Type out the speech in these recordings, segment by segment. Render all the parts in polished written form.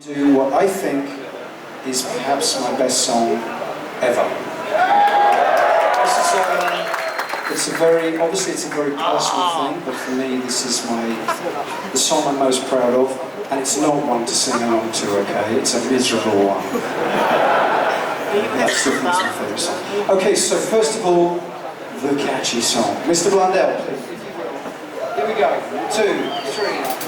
Do what I think is perhaps my best song ever. This is obviously it's a very personal thing, but for me this is the song I'm most proud of, and it's not one to sing along to, okay? It's a miserable one. That's the my favourite song. Okay, so first of all, the catchy song. Mr. Blundell, please. Here we go. 2, 3.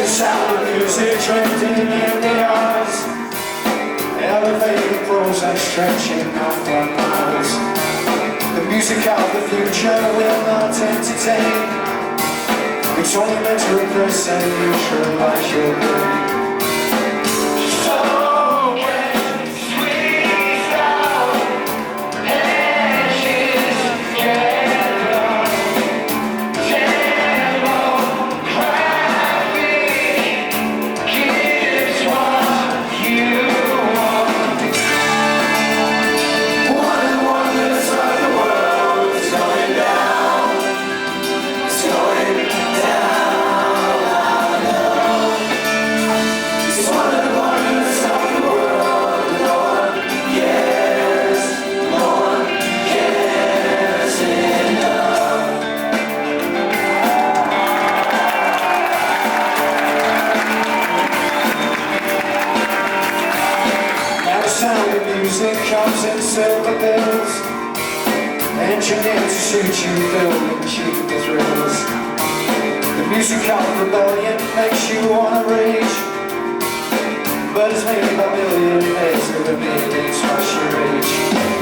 Sound of music drifting in the eyes, elevated prose and stretching out for miles. The music of the future will not entertain. It's only meant to impress and neutralize your brain. Music comes in silver bills, engineered to suit you, building cheap thrills. The music of rebellion makes you wanna rage, but it's made by millionaires who have made it twice your age.